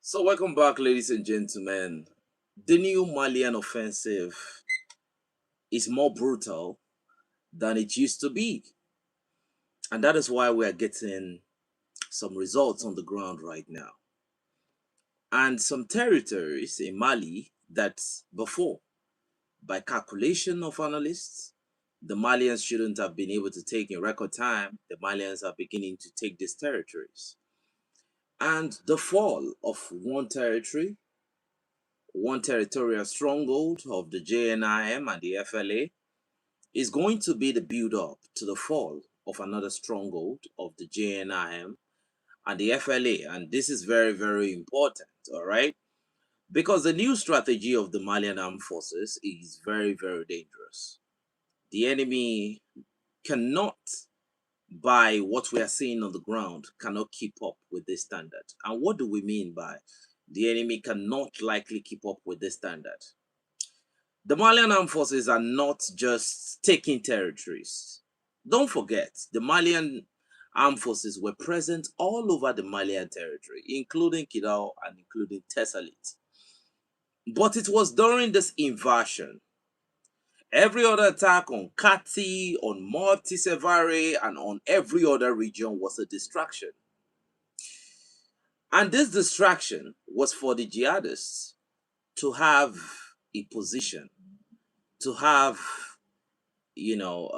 So welcome back, ladies and gentlemen. The new Malian offensive is more brutal than it used to be. And that is why we are getting some results on the ground right now. And some territories in Mali that before, by calculation of analysts, the Malians shouldn't have been able to take in record time, the Malians are beginning to take these territories. And the fall of one territorial stronghold of the JNIM and the FLA is going to be the build up to the fall of another stronghold of the JNIM and the FLA. And this is very, very important, all right? Because the new strategy of the Malian Armed Forces is very, very dangerous. The enemy cannot, by what we are seeing on the ground, cannot keep up with this standard. And what do we mean by the enemy cannot likely keep up with this standard? The Malian Armed Forces are not just taking territories. Don't forget, the Malian Armed Forces were present all over the Malian territory, including Kidal and including Tessalit. But it was during this invasion, every other attack on Kati, on Mopti Sevare, and on every other region was a distraction. And this distraction was for the jihadists to have a position, to have,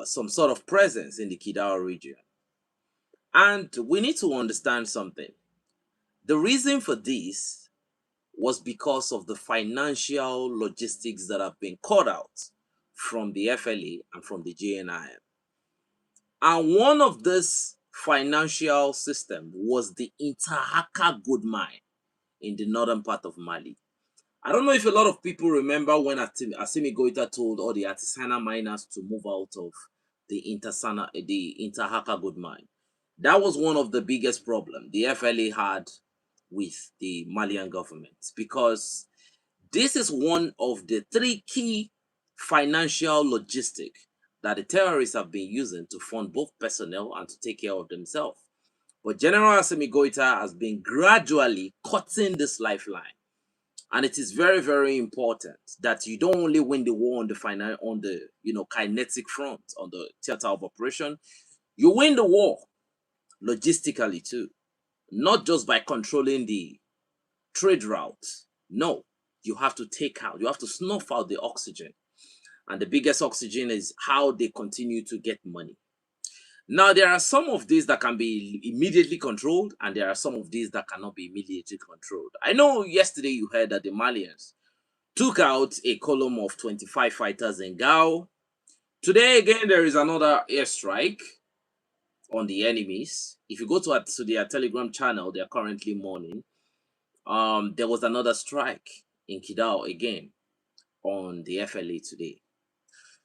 some sort of presence in the Kidal region. And we need to understand something. The reason for this was because of the financial logistics that have been cut out from the FLA and from the JNIM. And one of this financial system was the Interhaka gold mine in the northern part of Mali. I don't know if a lot of people remember when Assimi Goita told all the artisanal miners to move out of the Interhaka gold mine. That was one of the biggest problems the FLA had with the Malian government, because this is one of the three key financial logistic that the terrorists have been using to fund both personnel and to take care of themselves. But General Assimi Goita has been gradually cutting this lifeline. And it is very, very important that you don't only win the war on the kinetic front, on the theater of operation, you win the war logistically too, not just by controlling the trade route. No, you have to snuff out the oxygen. And the biggest oxygen is how they continue to get money. Now, there are some of these that can be immediately controlled, and there are some of these that cannot be immediately controlled. I know yesterday you heard that the Malians took out a column of 25 fighters in Gao. Today, again, there is another airstrike on the enemies. If you go to their Telegram channel, they are currently mourning. There was another strike in Kidal again on the FLA today.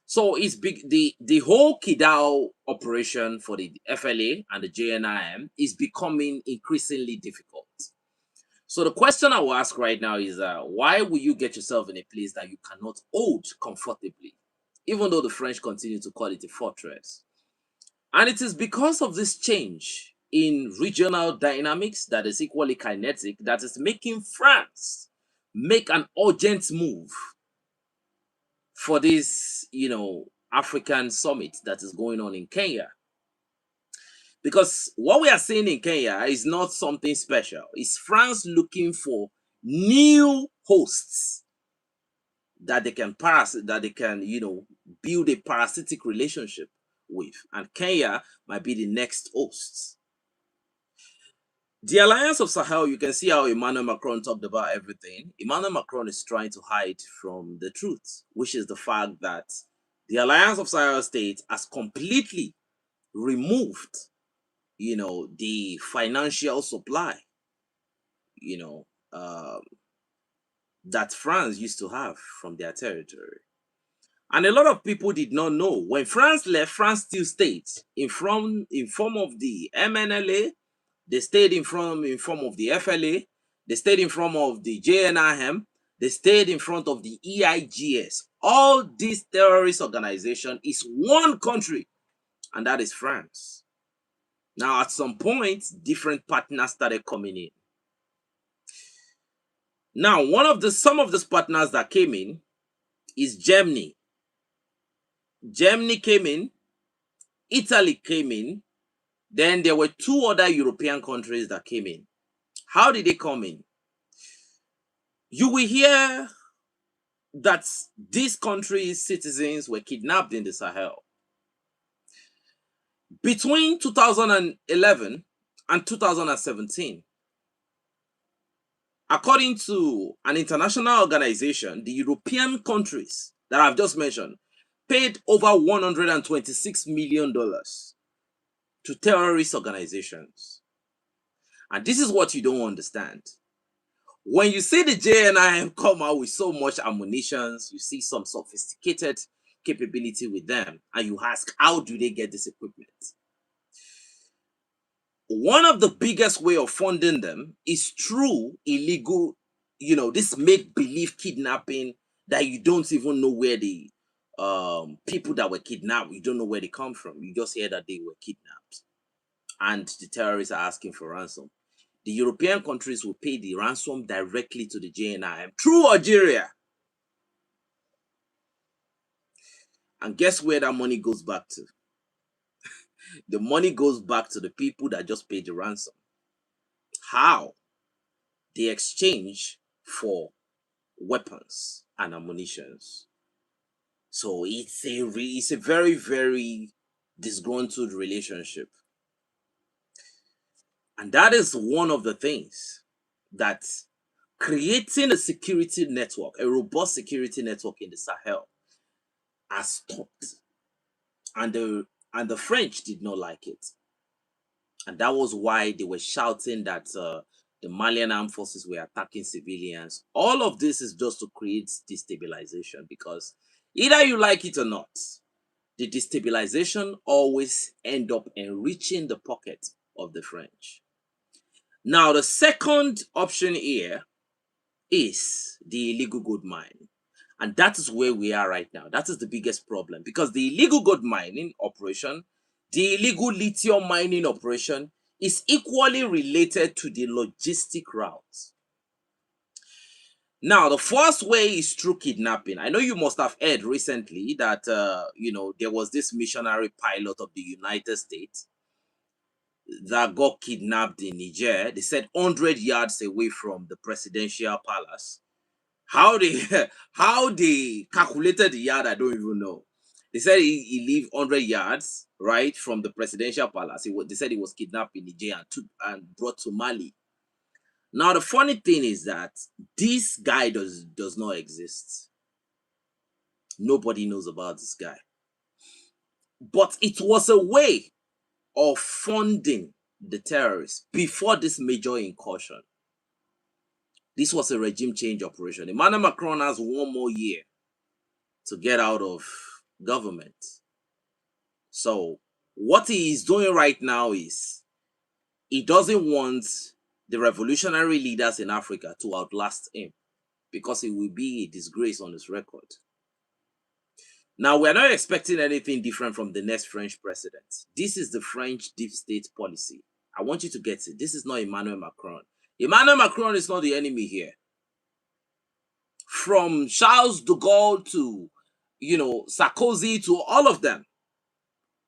So it's big. The whole Kidal operation for the FLA and the JNIM is becoming increasingly difficult. So the question I will ask right now is, why will you get yourself in a place that you cannot hold comfortably, even though the French continue to call it a fortress? And it is because of this change in regional dynamics that is equally kinetic that is making France make an urgent move for this, African summit that is going on in Kenya. Because what we are seeing in Kenya is not something special. It's France looking for new hosts that they can build a parasitic relationship with. And Kenya might be the next host. The Alliance of Sahel, you can see how Emmanuel Macron talked about everything. Emmanuel Macron is trying to hide from the truth, which is the fact that the Alliance of Sahel states has completely removed, the financial supply, that France used to have from their territory. And a lot of people did not know. When France left, France still stayed in form of the MNLA. They stayed in form of the FLA. They stayed in front of the JNIM. They stayed in front of the EIGS. All these terrorist organization is one country, and that is France. Now, at some point, different partners started coming in. Now, some of these partners that came in is Germany. Germany came in, Italy came in, then there were two other European countries that came in. How did they come in? You will hear that these countries' citizens were kidnapped in the Sahel. Between 2011 and 2017, according to an international organization, the European countries that I've just mentioned paid over $126 million to terrorist organizations. And this is what you don't understand. When you see the JNIM come out with so much ammunition, you see some sophisticated capability with them, and you ask, how do they get this equipment? One of the biggest way of funding them is through illegal, this make-believe kidnapping that you don't even know where the people that were kidnapped, you don't know where they come from. You just hear that they were kidnapped and the terrorists are asking for ransom. The European countries will pay the ransom directly to the JNIM through Algeria. And guess where that money goes back to? The money goes back to the people that just paid the ransom. How? They exchange for weapons and ammunitions. So it's a very, very disgruntled relationship. And that is one of the things that creating a security network, a robust security network in the Sahel, has stopped. And the French did not like it. And that was why they were shouting that the Malian Armed Forces were attacking civilians. All of this is just to create destabilization, because either you like it or not, the destabilization always end up enriching the pocket of the French. Now, the second option here is the illegal gold mine. And that is where we are right now. That is the biggest problem, because the illegal gold mining operation, the illegal lithium mining operation, is equally related to the logistic routes. Now, the first way is through kidnapping. I know you must have heard recently that, there was this missionary pilot of the United States that got kidnapped in Niger. They said 100 yards away from the presidential palace. How they calculated the yard, I don't even know. They said he lived 100 yards, right, from the presidential palace. They said he was kidnapped in Niger and brought to Mali. Now, the funny thing is that this guy does not exist. Nobody knows about this guy. But it was a way of funding the terrorists before this major incursion. This was a regime change operation. Emmanuel Macron has 1 more year to get out of government. So what he is doing right now is he doesn't want the revolutionary leaders in Africa to outlast him, because it will be a disgrace on his record. Now, we're not expecting anything different from the next French president. This is the French deep state policy. I want you to get it. This is not Emmanuel Macron. Emmanuel Macron is not the enemy here. From Charles de Gaulle to, Sarkozy, to all of them,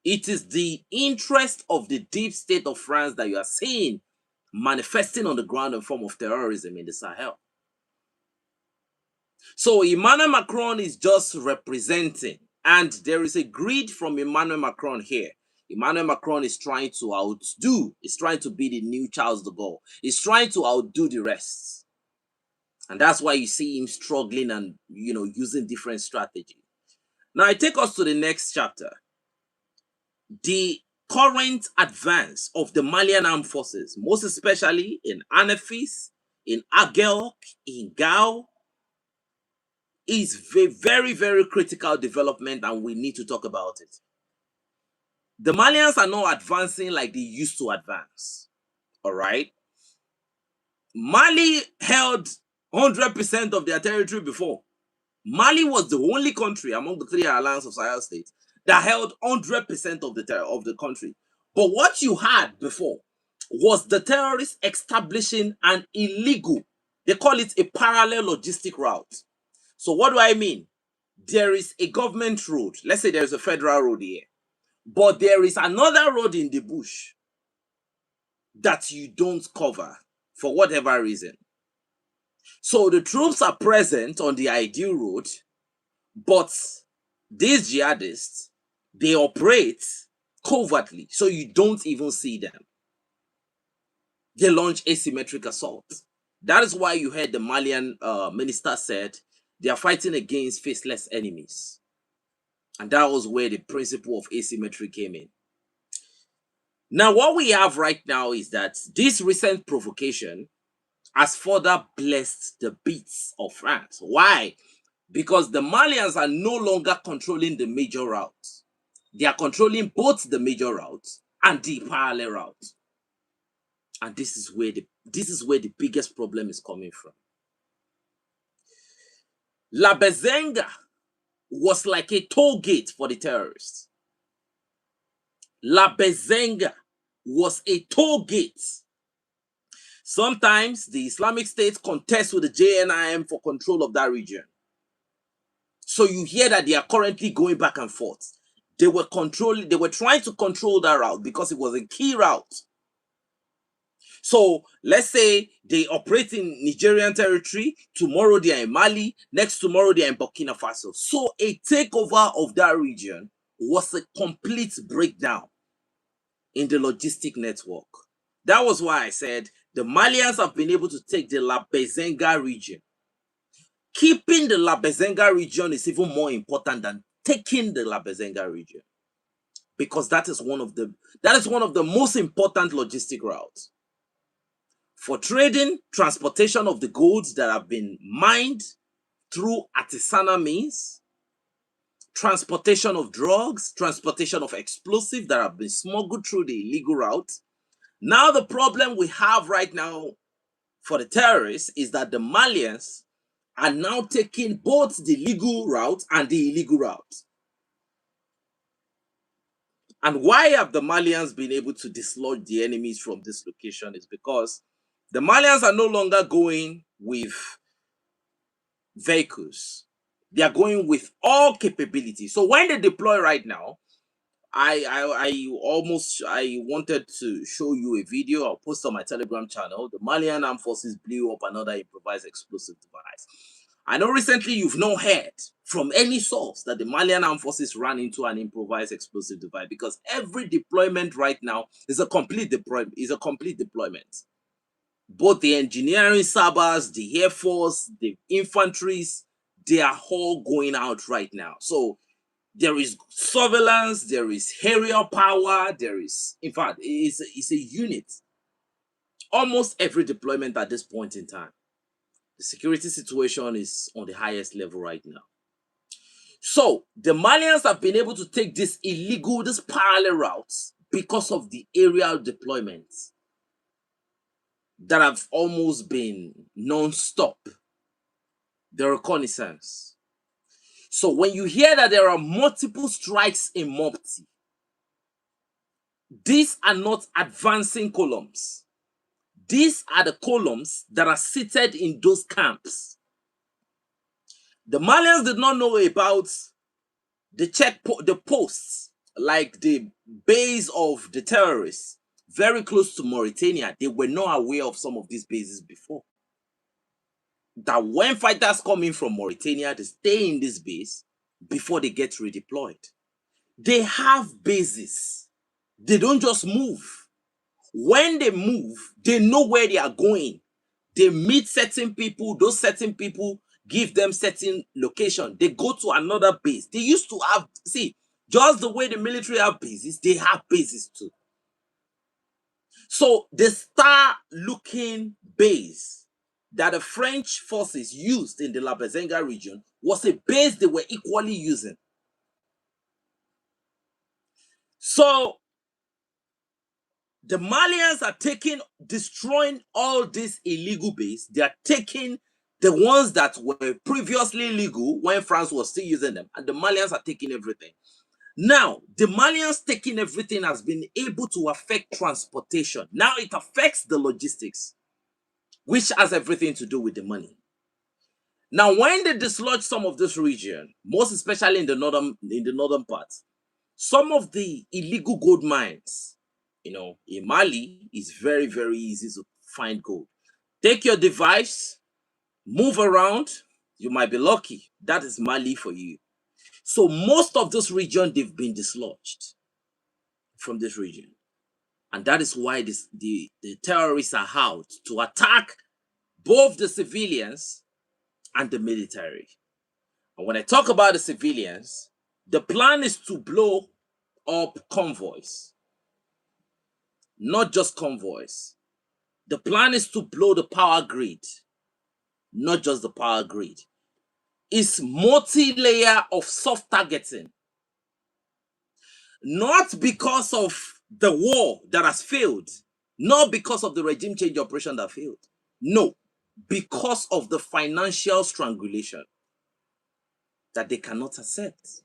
it is the interest of the deep state of France that you are seeing manifesting on the ground in form of terrorism in the Sahel. So Emmanuel Macron is just representing, and there is a greed from Emmanuel Macron here. Emmanuel Macron is trying to is trying to be the new Charles de Gaulle. He's trying to outdo the rest. And that's why you see him struggling and, using different strategy. Now, I take us to the next chapter. The current advance of the Malian Armed Forces, most especially in Anefis, in Aguelk, in Gao, is a very, very critical development, and we need to talk about it. The Malians are not advancing like they used to advance. All right? Mali held 100% of their territory before. Mali was the only country among the 3 alliance of Sahel states that held 100% of the country. But what you had before was the terrorists establishing an illegal They call it a parallel logistic route. So what do I mean? There is a government road. Let's say there's a federal road here. But there is another road in the bush that you don't cover for whatever reason. So the troops are present on the ideal road, but these jihadists, they operate covertly, so you don't even see them. They launch asymmetric assaults. That is why you heard the Malian minister said they are fighting against faceless enemies. And that was where the principle of asymmetry came in. Now, what we have right now is that this recent provocation has further blessed the beats of France. Why? Because the Malians are no longer controlling the major routes. They are controlling both the major routes and the parallel route. And this is where the biggest problem is coming from. La Bezenga was like a toll gate for the terrorists. La Bezenga was a toll gate. Sometimes the Islamic State contests with the JNIM for control of that region. So you hear that they are currently going back and forth. They were trying to control that route because it was a key route. So let's say they operate in Nigerian territory, tomorrow they are in Mali, next tomorrow they are in Burkina Faso. So a takeover of that region was a complete breakdown in the logistic network. That was why I said the Malians have been able to take the La Bezenga region. Keeping the La Bezenga region is even more important than taking the La Bezenga region, because that is one of the most important logistic routes for trading, transportation of the goods that have been mined through artisanal means, transportation of drugs, transportation of explosives that have been smuggled through the illegal route. Now the problem we have right now for the terrorists is that the Malians are now taking both the legal route and the illegal route. And why have the Malians been able to dislodge the enemies from this location is because the Malians are no longer going with vehicles. They are going with all capabilities. So when they deploy right now, I wanted to show you a video. I'll post on my Telegram channel. The Malian Armed Forces blew up another improvised explosive device. I know recently you've not heard from any source that the Malian Armed Forces ran into an improvised explosive device, because every deployment right now is a complete deployment. Both the engineering sabers, the Air Force, the infantries, they are all going out right now. So there is surveillance, there is aerial power, there is, in fact, it's a unit. Almost every deployment at this point in time. The security situation is on the highest level right now. So the Malians have been able to take this parallel routes because of the aerial deployments that have almost been non-stop. The reconnaissance. So when you hear that there are multiple strikes in Mopti, these are not advancing columns. These are the columns that are seated in those camps. The Malians did not know about the posts, like the base of the terrorists, very close to Mauritania. They were not aware of some of these bases before. That when fighters come in from Mauritania, they stay in this base before they get redeployed. They have bases. They don't just move. When they move, they know where they are going. They meet certain people. Those certain people give them certain location. They go to another base. They used to have, just the way the military have bases, they have bases too. So the star-looking base that the French forces used in the La Bezenga region was a base they were equally using. So the Malians are destroying all these illegal bases. They are taking the ones that were previously legal when France was still using them, and the Malians are taking everything. Now, the Malians taking everything has been able to affect transportation. Now it affects the logistics. which has everything to do with the money. Now, when they dislodge some of this region, most especially in the northern part, some of the illegal gold mines, in Mali, is very, very easy to find gold. Take your device, move around, you might be lucky. That is Mali for you. So most of this region, they've been dislodged from this region. And that is why the terrorists are out to attack both the civilians and the military. And when I talk about the civilians, the plan is to blow up convoys, not just convoys. The plan is to blow the power grid, not just the power grid. It's multi-layer of soft targeting, not because of the war that has failed, not because of the regime change operation that failed. No, because of the financial strangulation that they cannot accept.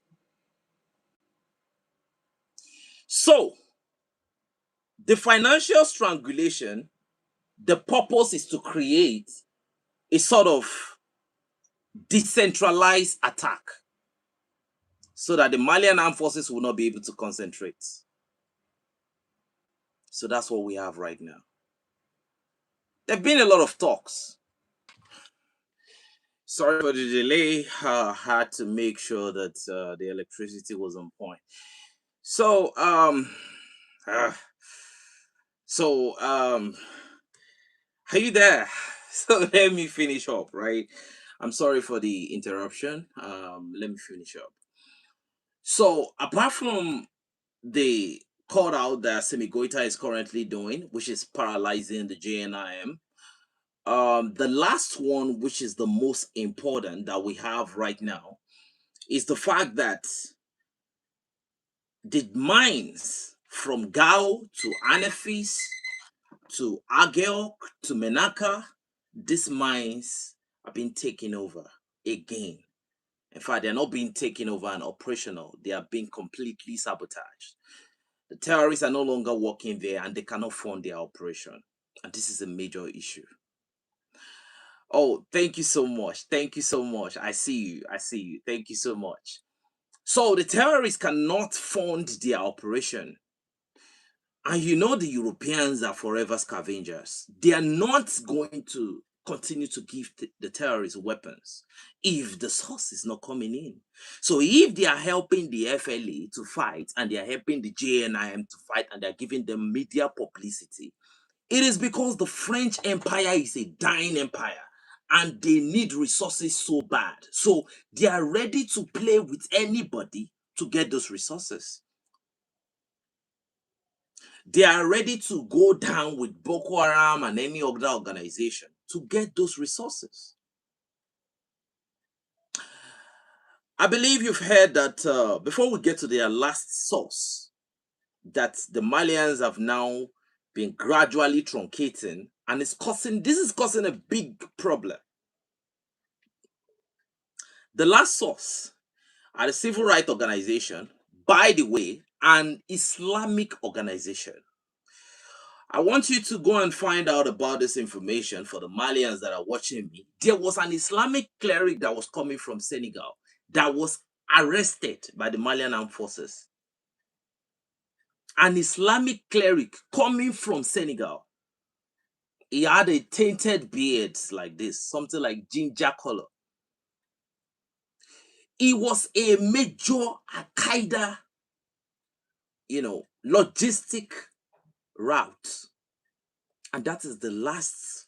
So, the financial strangulation, the purpose is to create a sort of decentralized attack so that the Malian Armed Forces will not be able to concentrate. So that's what we have right now. There have been a lot of talks. Sorry for the delay. I had to make sure that the electricity was on point. So, uh, are you there? So let me finish up, right? I'm sorry for the interruption. Let me finish up. So, apart from the call out that Semi Goita is currently doing, which is paralyzing the JNIM, the last one, which is the most important that we have right now, is the fact that the mines from Gao to Anefis to Agel to Menaka, these mines are being taken over again. In fact, they're not being taken over and operational, they are being completely sabotaged. The terrorists are no longer working there and they cannot fund their operation. And this is a major issue. Oh, thank you so much. Thank you so much. I see you. I see you. Thank you so much. So the terrorists cannot fund their operation. And the Europeans are forever scavengers. They are not going to continue to give the terrorists weapons if the source is not coming in. So if they are helping the FLA to fight and they are helping the JNIM to fight and they are giving them media publicity, it is because the French Empire is a dying empire and they need resources so bad. So they are ready to play with anybody to get those resources. They are ready to go down with Boko Haram and any other organization to get those resources. I believe you've heard that before we get to their last source, that the Malians have now been gradually truncating, and this is causing a big problem. The last source are the civil rights organization, by the way, an Islamic organization. I want you to go and find out about this information for the Malians that are watching me. There was an Islamic cleric that was coming from Senegal that was arrested by the Malian Armed Forces. An Islamic cleric coming from Senegal. He had a tainted beard like this, something like ginger color. He was a major Al-Qaeda, logistic route. And that is the last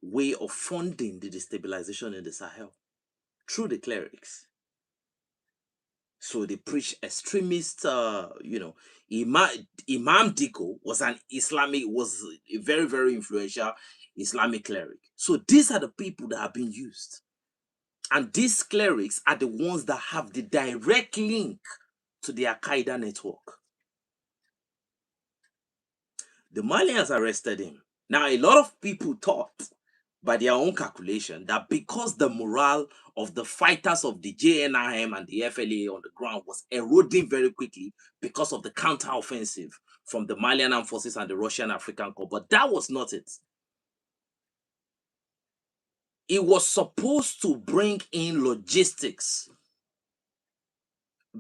way of funding the destabilization in the Sahel, through the clerics. So they preach extremist, Imam Diko was a very, very influential Islamic cleric. So these are the people that are being used. And these clerics are the ones that have the direct link to the Al-Qaeda network. The Malians arrested him. Now, a lot of people thought, by their own calculation, that because the morale of the fighters of the JNIM and the FLA on the ground was eroding very quickly because of the counter-offensive from the Malian Armed Forces and the Russian African Corps, but that was not it. it was supposed to bring in logistics,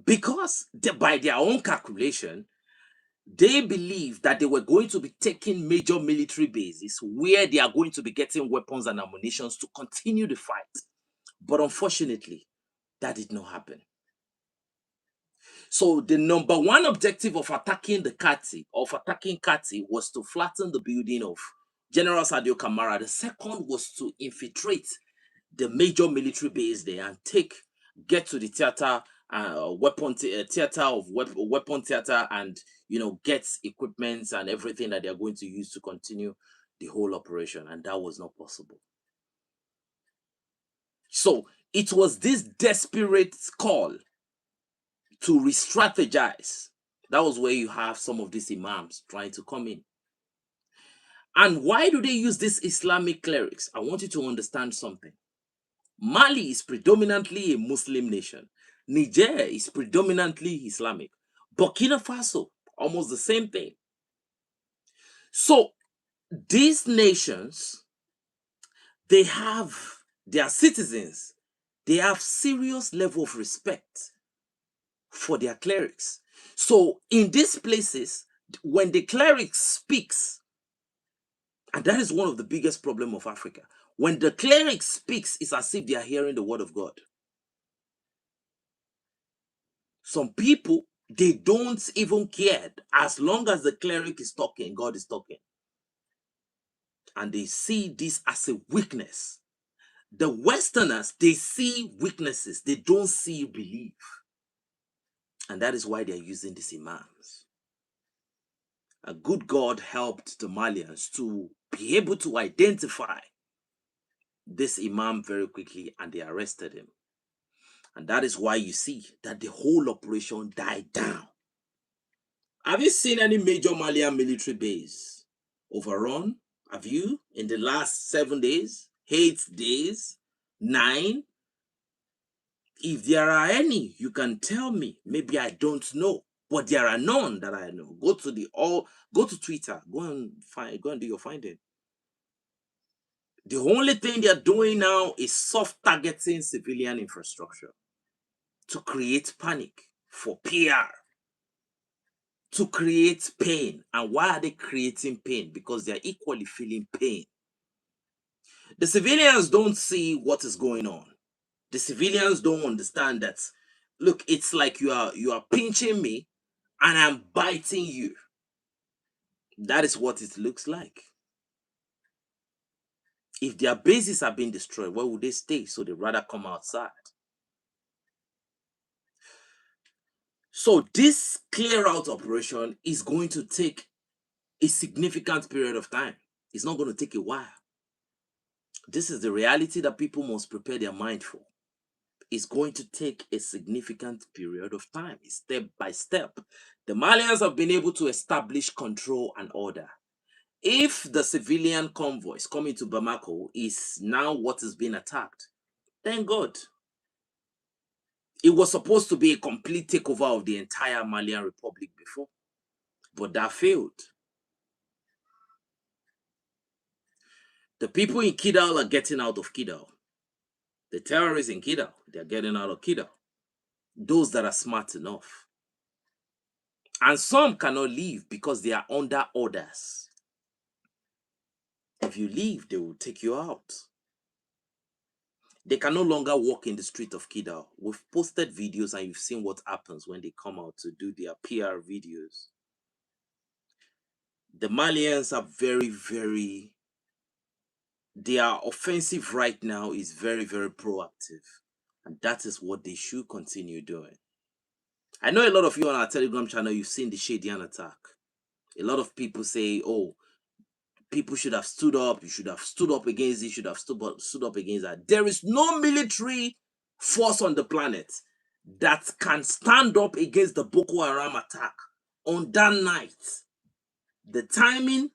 because by their own calculation, they believe that they were going to be taking major military bases where they are going to be getting weapons and ammunition to continue the fight. But unfortunately, that did not happen. So the number one objective of attacking Kati was to flatten the building of General Sadio Kamara. The second was to infiltrate the major military base there and get to the theater, theater of weapon theater, and get equipment and everything that they are going to use to continue the whole operation, and that was not possible. So it was this desperate call to re-strategize. That was where you have some of these imams trying to come in. And why do they use these Islamic clerics? I want you to understand something. Mali is predominantly a Muslim nation. Niger is predominantly Islamic. Burkina Faso, almost the same thing. So these nations, they have their citizens, they have serious level of respect for their clerics. So in these places, when the cleric speaks, and that is one of the biggest problems of Africa, when the cleric speaks, it's as if they are hearing the word of God. Some people, they don't even care. As long as the cleric is talking, God is talking. And they see this as a weakness. The Westerners, they see weaknesses. They don't see belief. And that is why they're using these imams. A good God helped the Malians to be able to identify this imam very quickly, and they arrested him. And that is why you see that the whole operation died down. Have you seen any major Malian military base overrun? Have you in the last 7 days, 8 days, 9? If there are any, you can tell me. Maybe I don't know, but there are none that I know. Go to Twitter. Go and do your finding. The only thing they're doing now is soft targeting civilian infrastructure to create panic for PR, to create pain. And why are they creating pain? Because they're equally feeling pain. The civilians don't see what is going on. The civilians don't understand that, look, it's like you are pinching me and I'm biting you. That is what it looks like. If their bases are being destroyed, where would they stay? So they rather come outside. So this clear out operation is going to take a significant period of time. It's not going to take a while. This is the reality that people must prepare their mind for. It's going to take a significant period of time, step by step. The Malians have been able to establish control and order. If the civilian convoys coming to Bamako is now what is being attacked, thank God. It was supposed to be a complete takeover of the entire Malian Republic before, but that failed. The people in Kidal are getting out of Kidal. The terrorists in Kidal, they're getting out of Kidal. Those that are smart enough. And some cannot leave because they are under orders. If you leave, they will take you out. They can no longer walk in the street of Kidal. We've posted videos and you've seen what happens when they come out to do their PR videos. The Malians are their offensive right now is very, very proactive. And that is what they should continue doing. I know a lot of you on our Telegram channel, you've seen the Shadian attack. A lot of people say, oh, people should have stood up. You should have stood up against it. You should have stood up against that. There is no military force on the planet that can stand up against the Boko Haram attack on that night. The timing,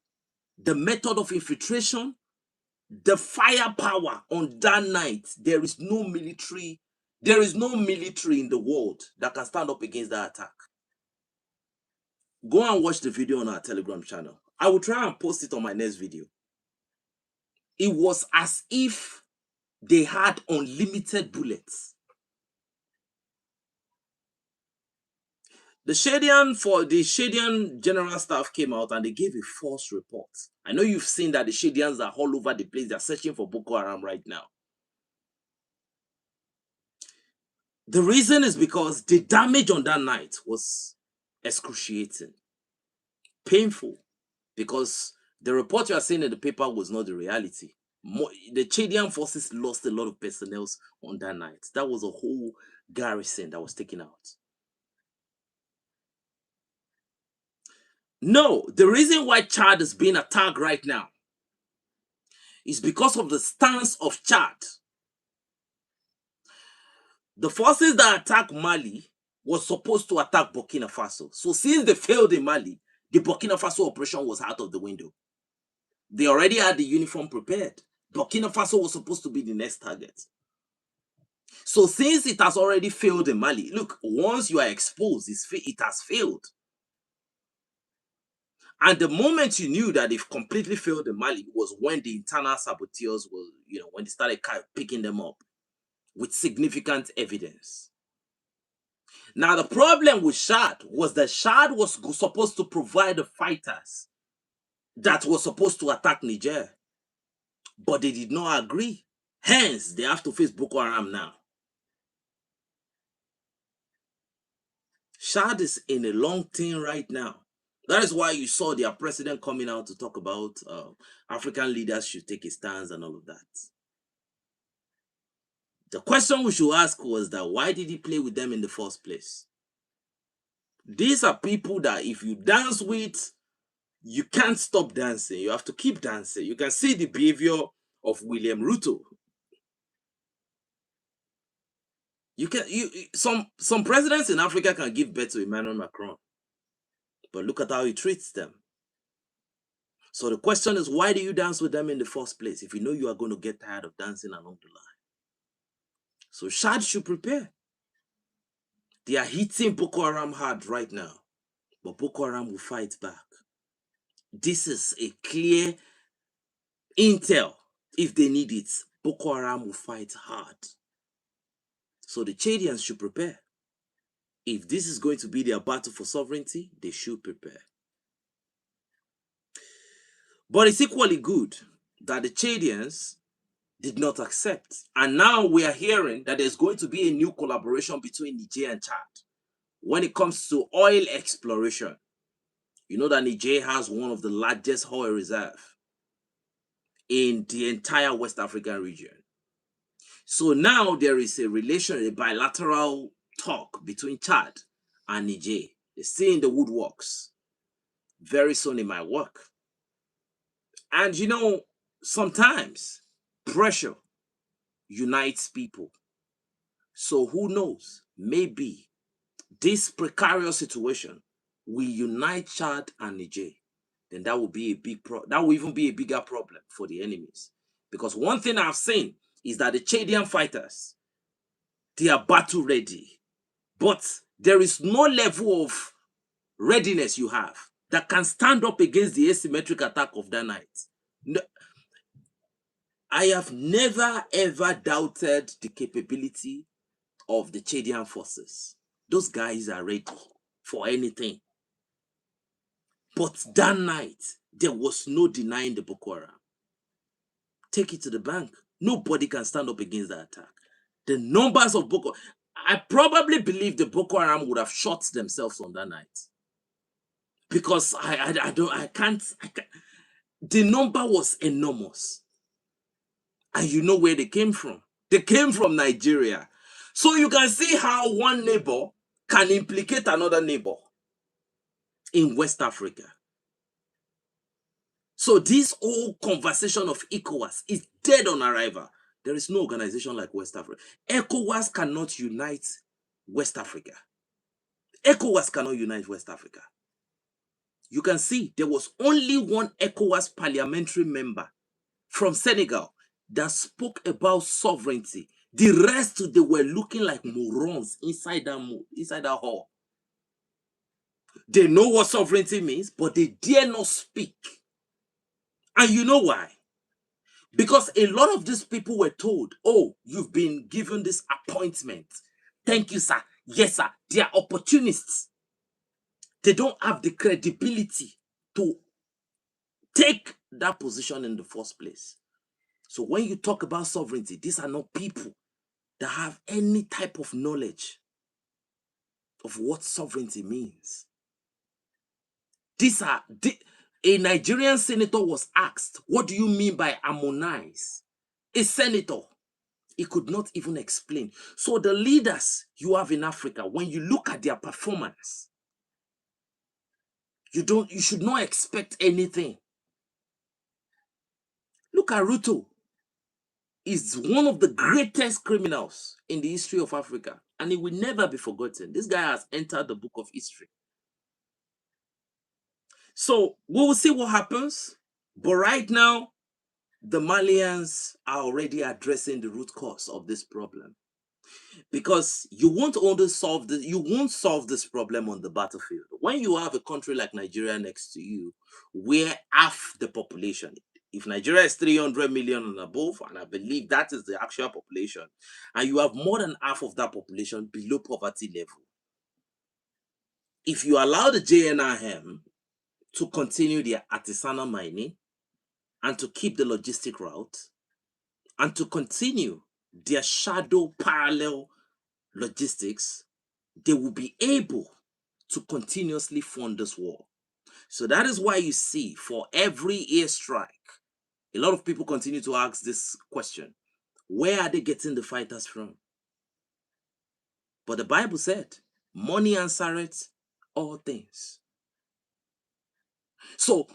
the method of infiltration, the firepower on that night, there is no military in the world that can stand up against that attack. Go and watch the video on our Telegram channel. I will try and post it on my next video. It was as if they had unlimited bullets. The Shadian general staff came out and they gave a false report. I know you've seen that the Shadians are all over the place. They're searching for Boko Haram right now. The reason is because the damage on that night was excruciating, painful, because the report you are seeing in the paper was not the reality. The Chadian forces lost a lot of personnel on that night. That was a whole garrison that was taken out. No, the reason why Chad is being attacked right now is because of the stance of Chad. The forces that attacked Mali was supposed to attack Burkina Faso. So since they failed in Mali, the Burkina Faso operation was out of the window. They already had the uniform prepared. Burkina Faso was supposed to be the next target. So since it has already failed in Mali, look, once you are exposed, it has failed. And the moment you knew that they've completely failed in Mali was when the internal saboteurs were, when they started picking them up with significant evidence. Now, the problem with Chad was that Chad was supposed to provide the fighters that were supposed to attack Niger, but they did not agree. Hence, they have to face Boko Haram now. Chad is in a long thing right now. That is why you saw their president coming out to talk about African leaders should take a stance and all of that. The question we should ask was that why did he play with them in the first place? These are people that if you dance with, you can't stop dancing. You have to keep dancing. You can see the behavior of William Ruto. Some presidents in Africa can give birth to Emmanuel Macron, but look at how he treats them. So the question is, why do you dance with them in the first place if you know you are going to get tired of dancing along the line? So Chad should prepare. They are hitting Boko Haram hard right now, but Boko Haram will fight back. This is a clear intel. If they need it, Boko Haram will fight hard. So the Chadians should prepare. If this is going to be their battle for sovereignty, they should prepare. But it's equally good that the Chadians did not accept. And now we are hearing that there's going to be a new collaboration between Niger and Chad when it comes to oil exploration. You know that Niger has one of the largest oil reserves in the entire West African region. So now there is a bilateral talk between Chad and Niger. They're still in the woodworks. Very soon it might work. And sometimes pressure unites people. So who knows? Maybe this precarious situation will unite Chad and Niger. Then that will be that will even be a bigger problem for the enemies. Because one thing I've seen is that the Chadian fighters, they are battle ready. But there is no level of readiness you have that can stand up against the asymmetric attack of that night. No, I have never ever doubted the capability of the Chadian forces. Those guys are ready for anything. But that night, there was no denying the Boko Haram. Take it to the bank. Nobody can stand up against that attack. The numbers of I probably believe the Boko Haram would have shot themselves on that night. Because I can't. The number was enormous. And you know where they came from. They came from Nigeria. So you can see how one neighbor can implicate another neighbor in West Africa. So this whole conversation of ECOWAS is dead on arrival. There is no organization like West Africa. ECOWAS cannot unite West Africa. ECOWAS cannot unite West Africa. You can see there was only one ECOWAS parliamentary member from Senegal that spoke about sovereignty. The rest, they were looking like morons inside that hall. They know what sovereignty means, but they dare not speak. And you know why? Because a lot of these people were told, oh, you've been given this appointment. Thank you, sir. Yes, sir. They are opportunists. They don't have the credibility to take that position in the first place. So when you talk about sovereignty, these are not people that have any type of knowledge of what sovereignty means. A Nigerian senator was asked, what do you mean by harmonize? A senator, he could not even explain. So the leaders you have in Africa, when you look at their performance, you should not expect anything. Look at Ruto. He's one of the greatest criminals in the history of Africa, and he will never be forgotten. This guy has entered the book of history. So we will see what happens. But right now, the Malians are already addressing the root cause of this problem. Because you won't solve this problem on the battlefield. When you have a country like Nigeria next to you, where half the population, if Nigeria is 300 million and above, and I believe that is the actual population, and you have more than half of that population below poverty level, if you allow the JNIM to continue their artisanal mining and to keep the logistic route and to continue their shadow parallel logistics, they will be able to continuously fund this war. So that is why you see for every airstrike, a lot of people continue to ask this question: where are they getting the fighters from? But the Bible said, money answereth all things. So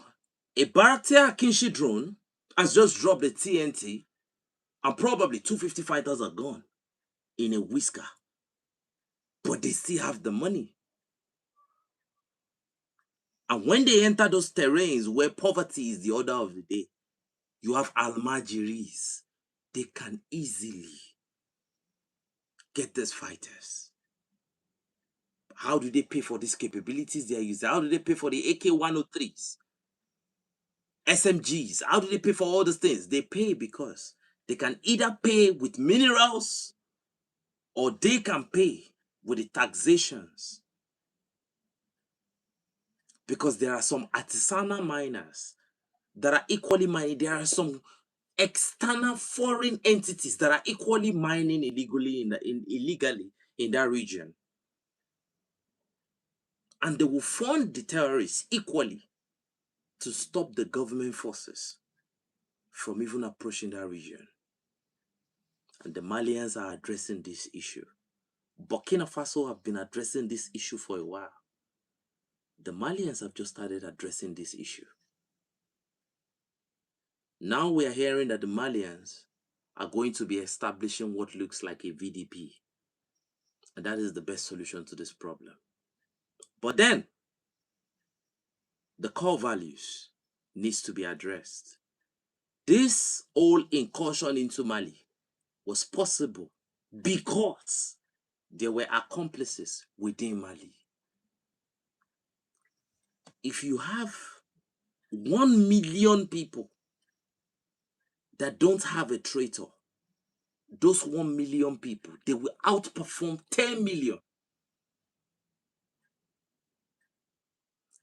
a Bharatiya Akinshi drone has just dropped the TNT and probably 250 fighters are gone in a whisker. But they still have the money. And when they enter those terrains where poverty is the order of the day, you have Almajiris. They can easily get these fighters. How do they pay for these capabilities they are using? How do they pay for the AK-103s? SMGs? How do they pay for all these things? They pay because they can either pay with minerals or they can pay with the taxations. Because there are some artisanal miners that are equally mining. There are some external foreign entities that are equally mining illegally in that region. And they will fund the terrorists equally to stop the government forces from even approaching that region. And the Malians are addressing this issue. Burkina Faso have been addressing this issue for a while. The Malians have just started addressing this issue. Now we are hearing that the Malians are going to be establishing what looks like a VDP. And that is the best solution to this problem. But then, the core values needs to be addressed. This whole incursion into Mali was possible because there were accomplices within Mali. If you have 1 million people that don't have a traitor, those 1 million people, they will outperform 10 million.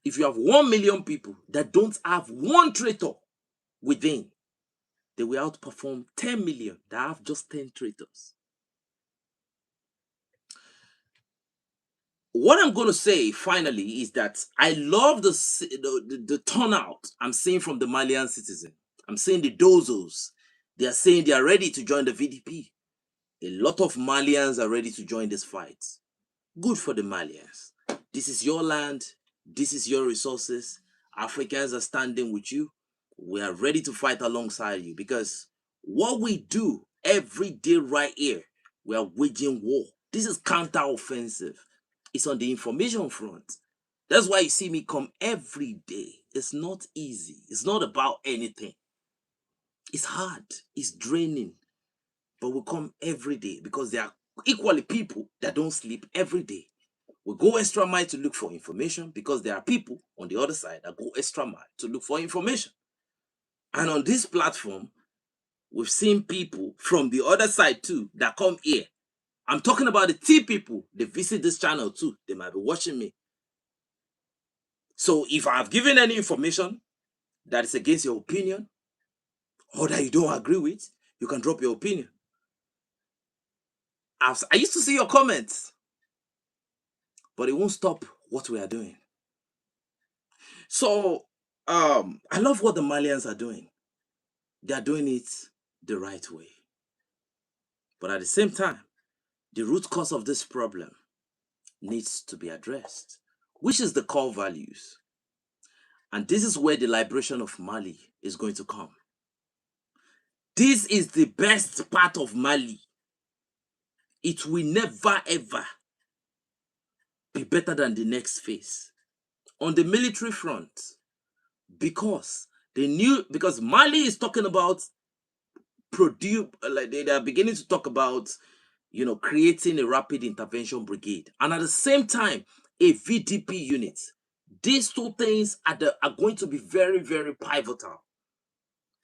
If you have 1 million people that don't have one traitor within, they will outperform 10 million that have just 10 traitors. What I'm going to say finally is that I love the turnout I'm seeing from the Malian citizen. I'm seeing the dozos. They are saying they are ready to join the VDP. A lot of Malians are ready to join this fight. Good for the Malians. This is your land. This is your resources. Africans are standing with you. We are ready to fight alongside you, because what we do every day right here, we are waging war. This is counter-offensive. It's on the information front. That's why you see me come every day. It's not easy. It's not about anything. It's hard. It's draining. But we come every day because there are equally people that don't sleep every day. We go extra mile to look for information because there are people on the other side that go extra mile to look for information. And on this platform, We've seen people from the other side too that come here. I'm talking about the T people. They visit this channel too. They might be watching me. So if I've given any information that is against your opinion or that you don't agree with, you can drop your opinion. I used to see your comments, but it won't stop what we are doing. So I love what the Malians are doing. They are doing it the right way. But at the same time, the root cause of this problem needs to be addressed, which is the core values. And this is where the liberation of Mali is going to come. This is the best part of Mali. It will never ever be better than the next phase. On the military front, because Mali is talking about they are beginning to talk about creating a rapid intervention brigade, and at the same time a VDP unit. These two things are going to be very, very pivotal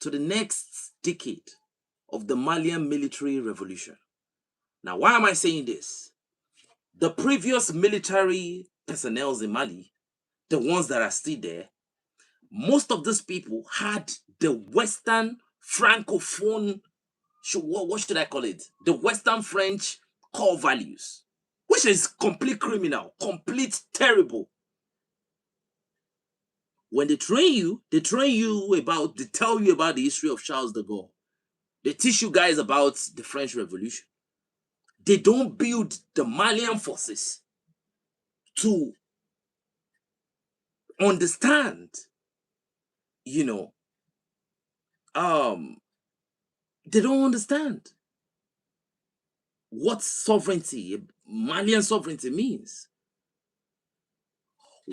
to the next decade of the Malian military revolution. Now, why am I saying this? The previous military personnel in Mali, the ones that are still there, most of these people had the Western Francophone, what should I call it? The Western French core values, which is complete criminal, complete terrible. When they tell you about the history of Charles de Gaulle. They teach you guys about the French Revolution. They don't build the Malian forces to understand, they don't understand what sovereignty, Malian sovereignty means.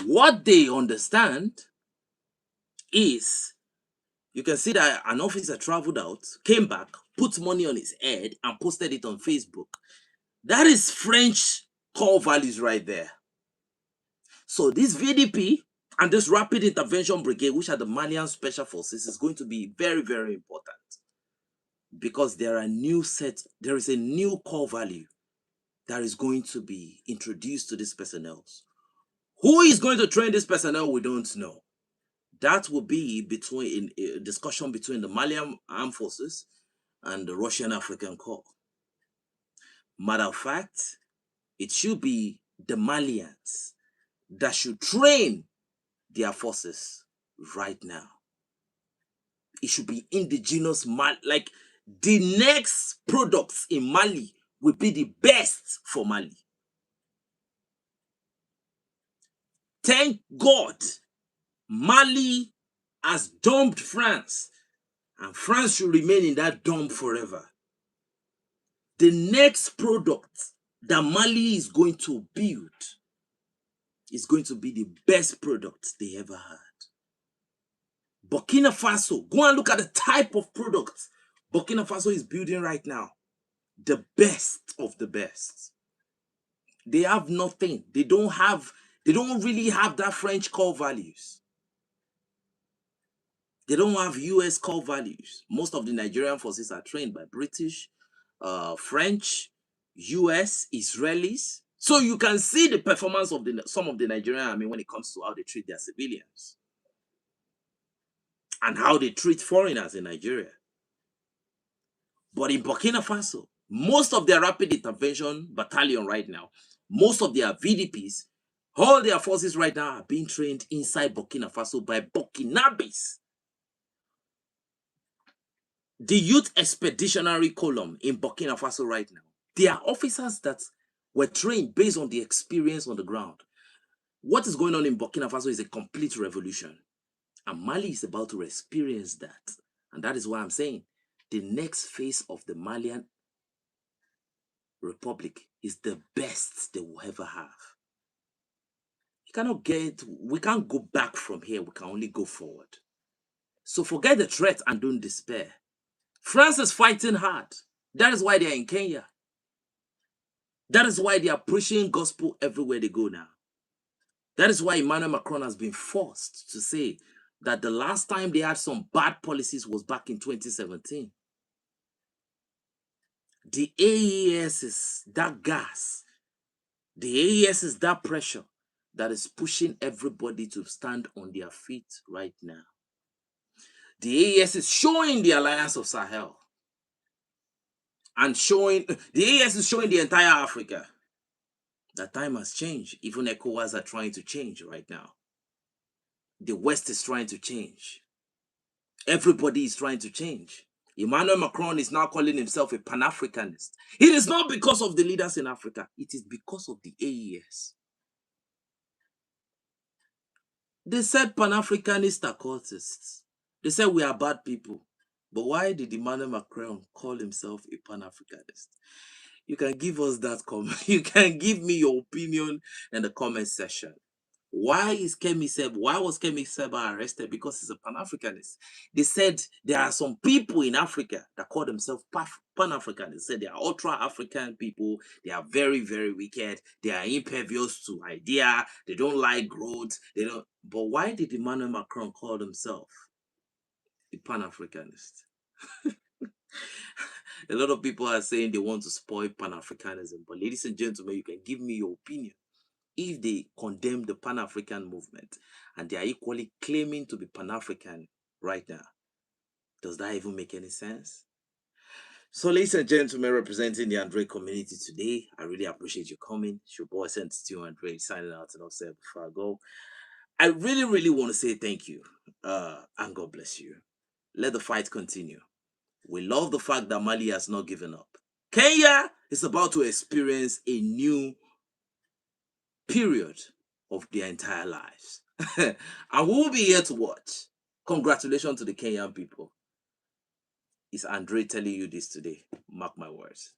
What they understand is, you can see that an officer traveled out, came back, put money on his head and posted it on Facebook. That is French core values right there. So this VDP and this rapid intervention brigade, which are the Malian special forces, is going to be very, very important, because there is a new core value that is going to be introduced to this personnel. Who is going to train this personnel? We don't know. That will be between a discussion between the Malian Armed Forces and the Russian African Corps. Matter of fact, it should be the Malians that should train their forces right now. It should be indigenous Mali. Like, the next products in Mali will be the best for Mali. Thank God Mali has dumped France, and France should remain in that dump forever. The next product that Mali is going to build is going to be the best product they ever had. Burkina Faso, go and look at the type of products Burkina Faso is building right now. The best of the best. They have nothing. They don't really have that French core values. They don't have US core values. Most of the Nigerian forces are trained by British, French, US, Israelis. So you can see the performance of some of the Nigerian army when it comes to how they treat their civilians and how they treat foreigners in Nigeria. But in Burkina Faso, most of their rapid intervention battalion right now, most of their VDPs, all their forces right now are being trained inside Burkina Faso by Burkinabes. The Youth Expeditionary Column in Burkina Faso right now, they are officers that were trained based on the experience on the ground. What is going on in Burkina Faso is a complete revolution. And Mali is about to experience that. And that is why I'm saying the next phase of the Malian Republic is the best they will ever have. We can't go back from here. We can only go forward. So forget the threat and don't despair. France is fighting hard. That is why they are in Kenya. That is why they are preaching gospel everywhere they go now. That is why Emmanuel Macron has been forced to say that the last time they had some bad policies was back in 2017. The AES is that gas. The AES is that pressure that is pushing everybody to stand on their feet right now. The AES is showing the alliance of Sahel and showing the AES is showing the entire Africa that time has changed. Even ECOWAS are trying to change right now. The West is trying to change. Everybody is trying to change. Emmanuel Macron is now calling himself a Pan-Africanist. It is not because of the leaders in Africa. It is because of the AES. They said Pan-Africanist are cultists. They said we are bad people. But why did Emmanuel Macron call himself a Pan-Africanist? You can give us that comment. You can give me your opinion in the comment section. Why was Kemi Seba arrested? Because he's a Pan-Africanist. They said there are some people in Africa that call themselves Pan-African. They said they are ultra-African people. They are very, very wicked. They are impervious to idea. They don't like growth. They don't. But why did Emmanuel Macron call himself a Pan-Africanist? A lot of people are saying they want to spoil Pan-Africanism. But ladies and gentlemen, you can give me your opinion. If they condemn the Pan-African movement and they are equally claiming to be Pan-African right now, does that even make any sense? So, ladies and gentlemen, representing the Andre community today, I really appreciate you coming. It's your boy, Sensitive Andre, signing out and I'll say before I go. I really, really want to say thank you and God bless you. Let the fight continue. We love the fact that Mali has not given up. Kenya is about to experience a new period of their entire lives. And we will be here to watch. Congratulations to the Kenyan people. It's Andre telling you this today. Mark my words.